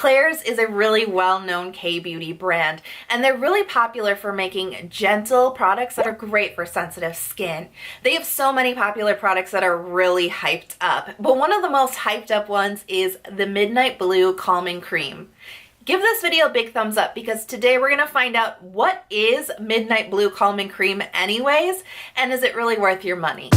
Klairs is a really well-known K-beauty brand, and they're really popular for making gentle products that are great for sensitive skin. They have so many popular products that are really hyped up, but one of the most hyped up ones is the Midnight Blue Calming Cream. Give this video a big thumbs up because today we're going to find out what is Midnight Blue Calming Cream anyways, and is it really worth your money?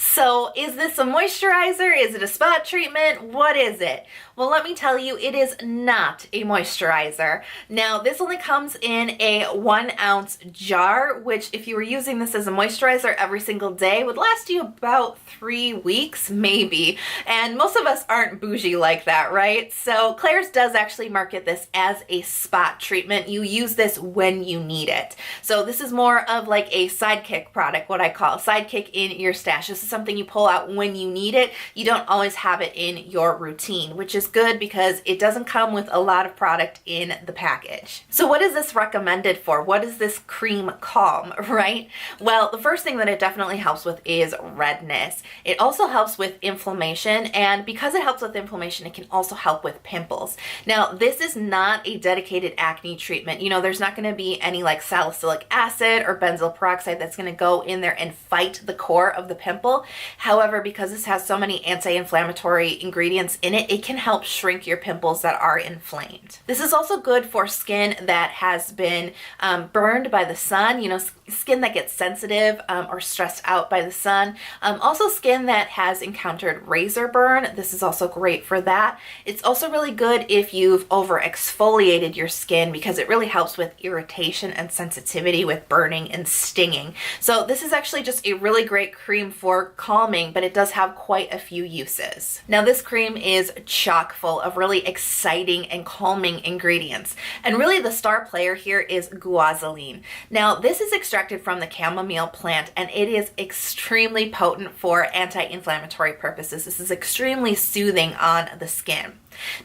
So is this a moisturizer? Is it a spot treatment? What is it? Well, let me tell you, it is not a moisturizer. Now, this only comes in a 1 ounce jar, which if you were using this as a moisturizer every single day would last you about 3 weeks, maybe. And most of us aren't bougie like that, right? So Klairs does actually market this as a spot treatment. You use this when you need it. So this is more of like a sidekick product, what I call sidekick in your stash. This is something you pull out when you need it. You don't always have it in your routine, which is good because it doesn't come with a lot of product in the package. So what is this recommended for? What is this cream calm, right? Well, the first thing that it definitely helps with is redness. It also helps with inflammation, and because it helps with inflammation, it can also help with pimples. Now, this is not a dedicated acne treatment. You know, there's not going to be any like salicylic acid or benzoyl peroxide that's going to go in there and fight the core of the pimple. However, because this has so many anti-inflammatory ingredients in it, it can help shrink your pimples that are inflamed. This is also good for skin that has been burned by the sun, you know, skin that gets sensitive or stressed out by the sun. Also skin that has encountered razor burn. This is also great for that. It's also really good if you've over exfoliated your skin because it really helps with irritation and sensitivity with burning and stinging. So this is actually just a really great cream for calming, but it does have quite a few uses. Now this cream is chock full of really exciting and calming ingredients. And really the star player here is guanidine. Now this is extracted from the chamomile plant and it is extremely potent for anti-inflammatory purposes. This is extremely soothing on the skin.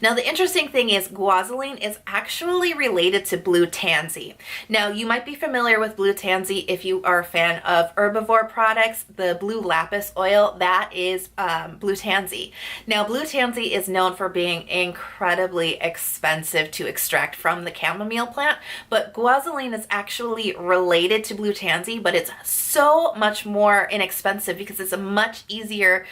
Now the interesting thing is guanidine is actually related to blue tansy. Now you might be familiar with blue tansy if you are a fan of herbivore products. The blue lapis oil, that is blue tansy. Now blue tansy is known for being incredibly expensive to extract from the chamomile plant, but guanidine is actually related to blue tansy, but it's so much more inexpensive because it's a much easier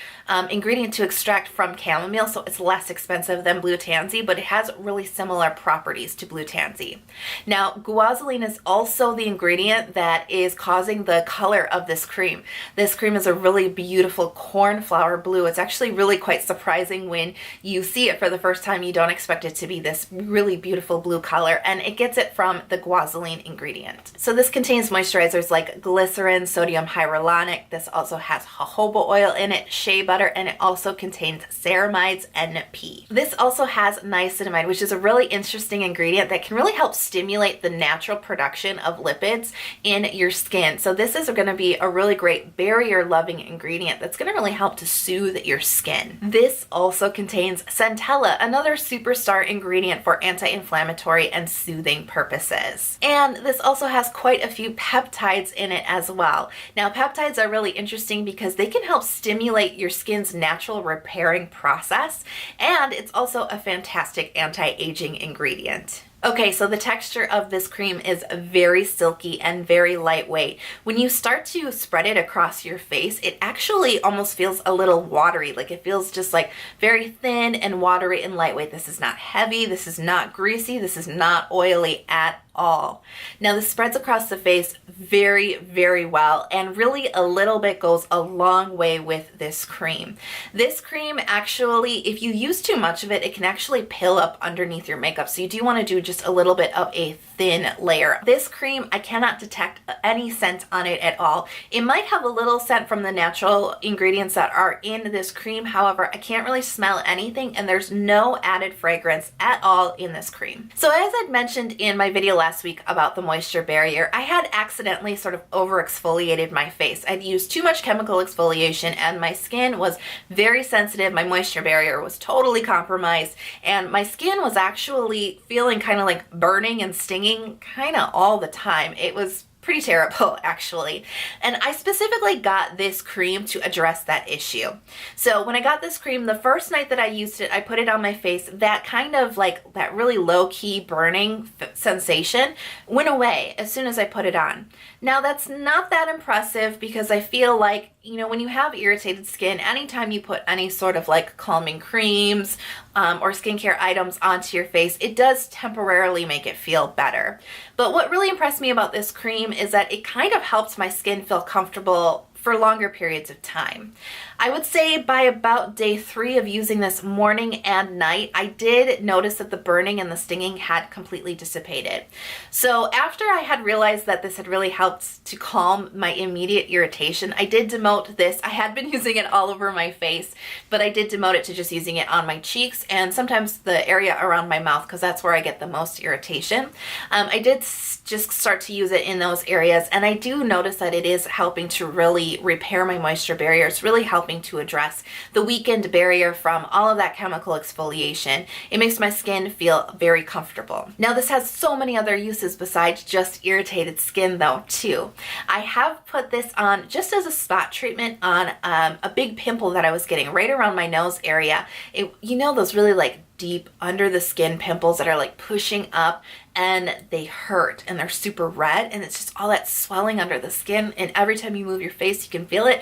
ingredient to extract from chamomile, so it's less expensive than blue tansy, but it has really similar properties to blue tansy. Now, guanidine is also the ingredient that is causing the color of this cream. This cream is a really beautiful cornflower blue. It's actually really quite surprising when you see it for the first time. You don't expect it to be this really beautiful blue color, and it gets it from the guanidine ingredient. So this contains moisturizers like glycerin, sodium hyaluronic. This also has jojoba oil in it, shea butter, and it also contains ceramides NP. This also has niacinamide, which is a really interesting ingredient that can really help stimulate the natural production of lipids in your skin. So this is going to be a really great barrier-loving ingredient that's going to really help to soothe your skin. This also contains centella, another superstar ingredient for anti-inflammatory and soothing purposes. And this also has quite a few peptides in it as well. Now, peptides are really interesting because they can help stimulate your skin's natural repairing process, and it's also a fantastic anti-aging ingredient. Okay, so the texture of this cream is very silky and very lightweight. When you start to spread it across your face, it actually almost feels a little watery. Like it feels just like very thin and watery and lightweight. This is not heavy, this is not greasy, this is not oily at all. Now this spreads across the face very, very well, and really a little bit goes a long way with this cream. This cream actually, if you use too much of it, it can actually pill up underneath your makeup. So you do want to do just a little bit of a thin layer. This cream, I cannot detect any scent on it at all. It might have a little scent from the natural ingredients that are in this cream. However, I can't really smell anything, and there's no added fragrance at all in this cream. So as I'd mentioned in my video last week about the moisture barrier, I had accidentally sort of over exfoliated my face. I'd used too much chemical exfoliation and my skin was very sensitive. My moisture barrier was totally compromised, and my skin was actually feeling kind of like burning and stinging kind of all the time. It was pretty terrible actually. And I specifically got this cream to address that issue. So when I got this cream, the first night that I used it, I put it on my face. That kind of like that really low-key burning sensation went away as soon as I put it on. Now that's not that impressive because I feel like, you know, when you have irritated skin, anytime you put any sort of like calming creams or skincare items onto your face, it does temporarily make it feel better. But what really impressed me about this cream is that it kind of helps my skin feel comfortable for longer periods of time. I would say by about day 3 of using this morning and night, I did notice that the burning and the stinging had completely dissipated. So after I had realized that this had really helped to calm my immediate irritation, I did demote this. I had been using it all over my face, but I did demote it to just using it on my cheeks and sometimes the area around my mouth because that's where I get the most irritation. I did just start to use it in those areas, and I do notice that it is helping to really repair my moisture barrier. It's really helping to address the weakened barrier from all of that chemical exfoliation. It makes my skin feel very comfortable. Now this has so many other uses besides just irritated skin though too. I have put this on just as a spot treatment on a big pimple that I was getting right around my nose area. You know those really like deep under the skin pimples that are like pushing up and they hurt and they're super red and it's just all that swelling under the skin, and every time you move your face you can feel it.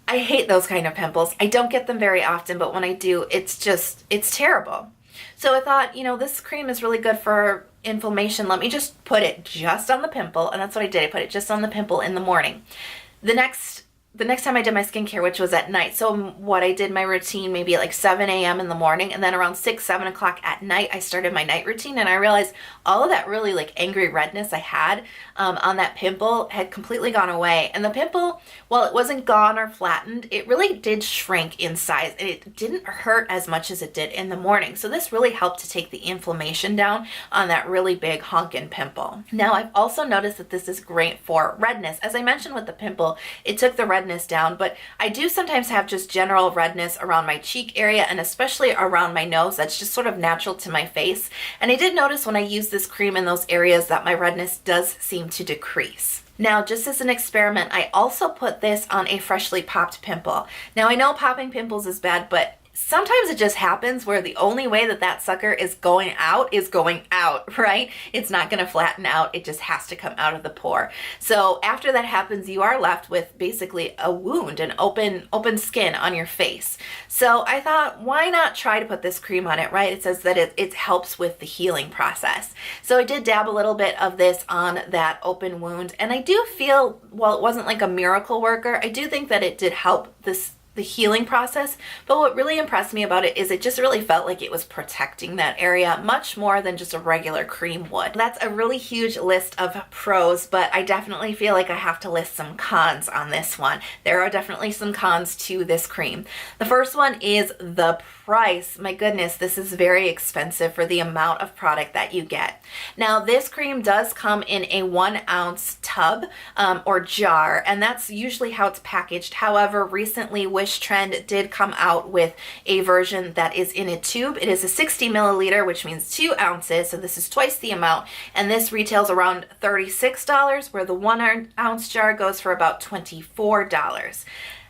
I hate those kind of pimples. I don't get them very often, but when I do, it's terrible. So I thought, you know, this cream is really good for inflammation. Let me just put it just on the pimple, and that's what I did. I put it just on the pimple in the morning. The next time I did my skincare, which was at night. So what I did my routine maybe at like 7 a.m. in the morning, and then around 6, 7 o'clock at night, I started my night routine, and I realized all of that really like angry redness I had on that pimple had completely gone away. And the pimple, while it wasn't gone or flattened, it really did shrink in size, and it didn't hurt as much as it did in the morning. So this really helped to take the inflammation down on that really big honkin' pimple. Now I've also noticed that this is great for redness. As I mentioned with the pimple, it took the redness down, but I do sometimes have just general redness around my cheek area and especially around my nose. That's just sort of natural to my face. And I did notice when I use this cream in those areas that my redness does seem to decrease. Now, just as an experiment, I also put this on a freshly popped pimple. Now, I know popping pimples is bad, but sometimes it just happens where the only way that that sucker is going out, right? It's not going to flatten out. It just has to come out of the pore. So after that happens, you are left with basically a wound, an open skin on your face. So I thought, why not try to put this cream on it, right? It says that it helps with the healing process. So I did dab a little bit of this on that open wound, and I do feel, while it wasn't like a miracle worker, I do think that it did help the healing process. But what really impressed me about it is it just really felt like it was protecting that area much more than just a regular cream would. That's a really huge list of pros, but I definitely feel like I have to list some cons on this one. There are definitely some cons to this cream. The first one is the price. My goodness, this is very expensive for the amount of product that you get. Now, this cream does come in a 1-ounce tub or jar, and that's usually how it's packaged. However, recently Trend did come out with a version that is in a tube. It is a 60 milliliter, which means 2 ounces. So this is twice the amount. And this retails around $36, where the 1-ounce jar goes for about $24.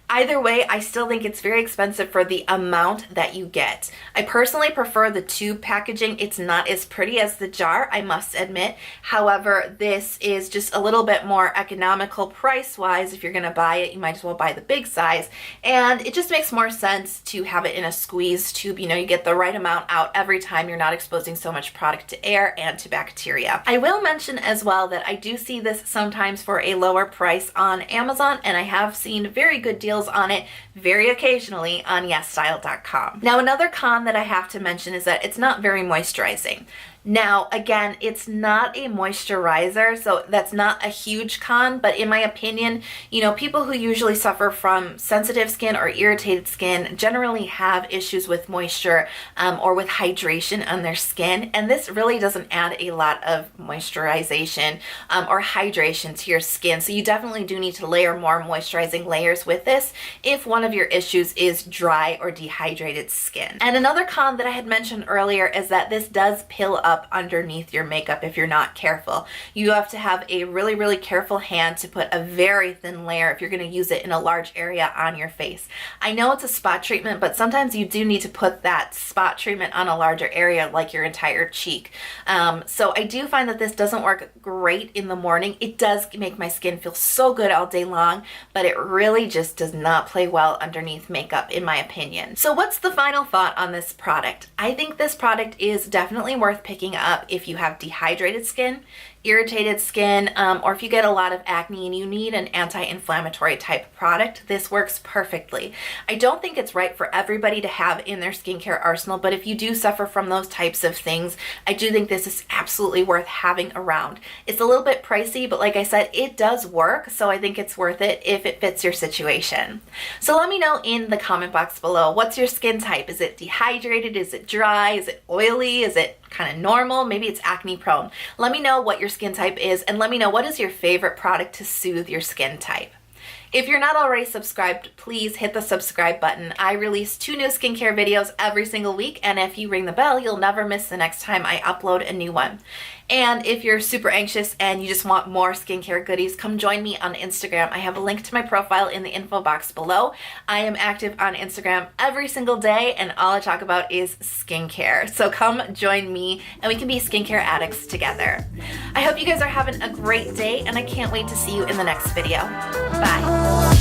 Either way, I still think it's very expensive for the amount that you get. I personally prefer the tube packaging. It's not as pretty as the jar, I must admit. However, this is just a little bit more economical price-wise. If you're going to buy it, you might as well buy the big size. And it just makes more sense to have it in a squeeze tube. You know, you get the right amount out every time. You're not exposing so much product to air and to bacteria. I will mention as well that I do see this sometimes for a lower price on Amazon, and I have seen very good deals on it very occasionally on YesStyle.com. Now, another con that I have to mention is that it's not very moisturizing. Now, again, it's not a moisturizer, so that's not a huge con, but in my opinion, you know, people who usually suffer from sensitive skin or irritated skin generally have issues with moisture or with hydration on their skin, and this really doesn't add a lot of moisturization or hydration to your skin, so you definitely do need to layer more moisturizing layers with this if one of your issues is dry or dehydrated skin. And another con that I had mentioned earlier is that this does pill up up underneath your makeup if you're not careful. You have to have a really, really careful hand to put a very thin layer if you're going to use it in a large area on your face. I know it's a spot treatment, but sometimes you do need to put that spot treatment on a larger area like your entire cheek. So I do find that this doesn't work great in the morning. It does make my skin feel so good all day long, but it really just does not play well underneath makeup in my opinion. So what's the final thought on this product? I think this product is definitely worth picking up if you have dehydrated skin, irritated skin, or if you get a lot of acne and you need an anti-inflammatory type product. This works perfectly. I don't think it's right for everybody to have in their skincare arsenal, but if you do suffer from those types of things, I do think this is absolutely worth having around. It's a little bit pricey, but like I said, it does work, so I think it's worth it if it fits your situation. So let me know in the comment box below, what's your skin type? Is it dehydrated? Is it dry? Is it oily? Is it kind of normal? Maybe it's acne prone. Let me know what your skin type is, and let me know what is your favorite product to soothe your skin type. If you're not already subscribed, please hit the subscribe button. I release 2 new skincare videos every single week, and if you ring the bell, you'll never miss the next time I upload a new one. And if you're super anxious and you just want more skincare goodies, come join me on Instagram. I have a link to my profile in the info box below. I am active on Instagram every single day, and all I talk about is skincare. So come join me and we can be skincare addicts together. I hope you guys are having a great day, and I can't wait to see you in the next video. Bye.